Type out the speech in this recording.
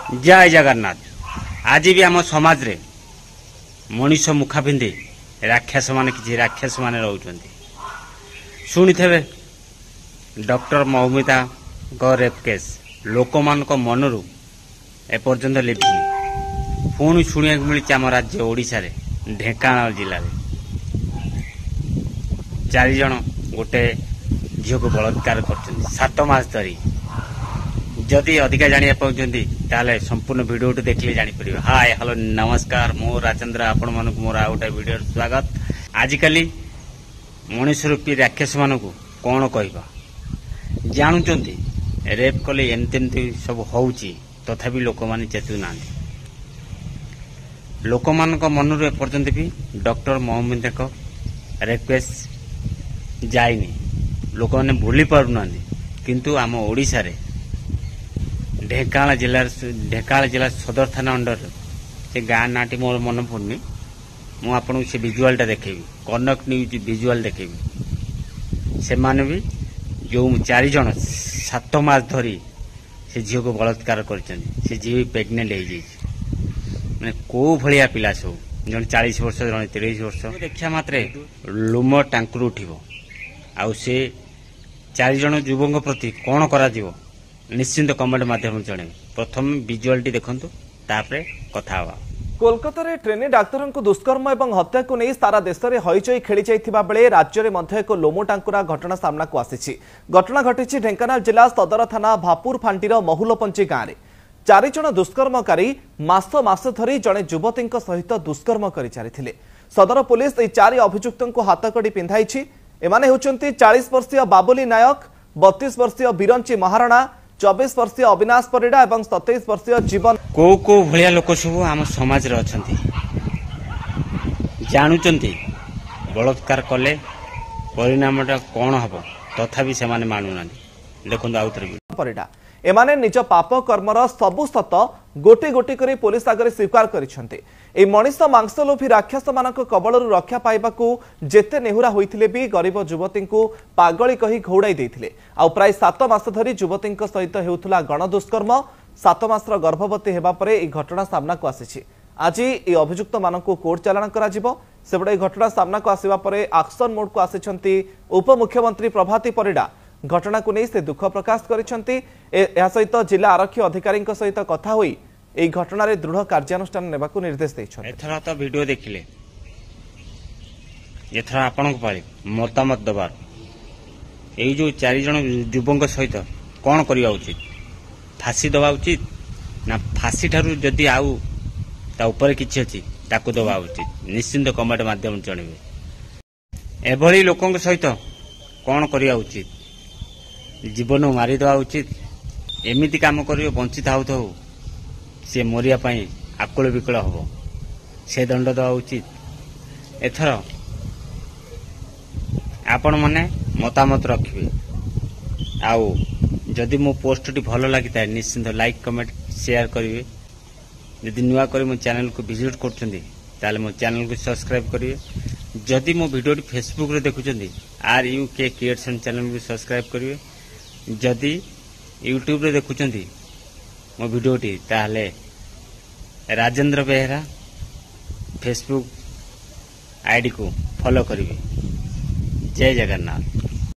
जय जगन्नाथ। आज भी आम समाज रे मनीष मुखा पिंधि राक्षस मान कि राक्षस मान रोचंती शुणी थे डॉक्टर मौमिता रेप केस लोक मान मनरू एपर्यंत लिभिनी पुणी शुणा मिली आम राज्य ओडिशा रे ढेंकानाल जिले में 4 जन गोटे झील को बलात्कार कर 7 मास धरी जदि अधिका जाना पाँच ताले संपूर्ण वीडियो देखिले जापर। हाय हेलो नमस्कार मो राजेंद्र आपण मन मोर आ गोटे वीडियो स्वागत। आजिकल मनीष रूपी राक्षस मान को कौन कहवा जानुंट रेप कले एमती सब होची तथापि लोक मैंने चेतु ना लोक मान मनरू एपर्यंत भी डॉक्टर मोहम्मद रेप केस जाइनी लोक मैंने भूली पारना किंतु आम ओडिशा रे ढेंकानाल जिला सदर थाना अंडर से गाँ नाटी मोर मन पड़नी मुझे से विजुआलटा देखेबी कनक न्यूज विजुआल देखेबी से माने भी जो 4 जन 7 मास धरी से झील को बलात्कार कर झी प्रेग्नेंट हो मैंने कौ भाया पिला सब जन 40 वर्ष जन 30 वर्ष देखा मात्रे लुम टांकुर उठिबो आउ से 4 जन युवक प्रति कौन करा जीवो निश्चिंत कमेंट माध्यम जन प्रथम विजुआलटी देखंतु तापरे कथा हवा। कोलकाता रे ट्रेनी डाक्तर को दुष्कर्म एवं हत्या को नहीं सारा देश में हईचई खेली जाइथिबा बेले राज्य में मध्य एक लोमो टांकुरा घटना सामना को आसी। घटना घटी ढेंकानाल जिला सदर थाना भापुर फांटीर महुलपंची गाँव में 4 जन दुष्कर्मकारी मास धरी जड़े युवती सहित दुष्कर्म कर सारी सदर पुलिस यह 4 अभियुक्त को हाथकड़ी पिंधाई। एमाने होचंती 40 वर्षीय बाबुली नायक 32 वर्षीय बिरंची महाराणा 24 वर्षीय अविनाश परिड़ा और 27 वर्षीय जीवन को भलिया लोक सब आम समाज रे अछंती जानुचंती बलात्कार कले परिणामटा कौन हम तथापि से माने मानुना देखो आउथरे परिड़ा एमाने निज पाप कर्मर सबु सत गोटे गोटे करी पुलिस आगे स्वीकार करिसेंते। ए मनीष मांसलोभी राक्षस मानक कबलरू रक्षा पाइबाकू जेते नेहुरा होइथिले भी गरीब युवती को पागली कही घौड़ाई देथिले। आ प्राय 7 मास धरी युवती सहित हेउथुला गणदुष्कर्म 7 मासर गर्भवती हेबा परे ए घटना सामना को आसीछि। आज ए अभियुक्त मानक कोर्ट चालाण करा जिवो सेबडे घटना सामना को आसीबा परे एक्शन मोड को आसीछंती उपमुख्यमंत्री प्रभाती परिड़ा। घटना को नहीं से दुख प्रकाश करिसेंती। सहित जिला आरक्षी अधिकारी सहित कथा हुई এই ঘটনার দৃঢ় কার্যানুষ্ঠান নেবাকু নির্দেশ দিয়েছেন। এথর তো ভিডিও দেখিলে এথর আপনাকে পালি মতামত দেবার এই যে 4 জন যুবক সহিত কোন করিবা উচিত ফাঁসি দেওয়া উচিত না ফাঁসি ঠারু যদি আউ তা উপরে কিছু আছে তাকু দেওয়া উচিত নিশ্চিন্ত কমেন্ট মাধ্যম জানিবে। এভଳି লোকଙ୍କ সহিত কোন করিবা উচিত জীবন মারি দেওয়া উচিত এমিতি কাম করিও বঞ্চিত হউথ से मरिया आकुल विकल हम से दंड देवा उचित। एथर आपण मैंने मतामत रखिए आउ जदि मो पोस्टटी भल लगी था निश्चिंत लाइक कमेंट शेयर करेंगे। जदि नुआ कर मो चैनल को विजिट कर मो चैनल को सब्सक्राइब करेंगे। जदि मो वीडियो फेसबुक रे देखुं RUK क्रिएशन चैनल को सब्सक्राइब करेंगे। जदि यूट्यूब रे देखुं मो वीडियोटी ताहले राजेंद्र बेहरा फेसबुक आईडी को फॉलो करिवे। जय जगन्नाथ।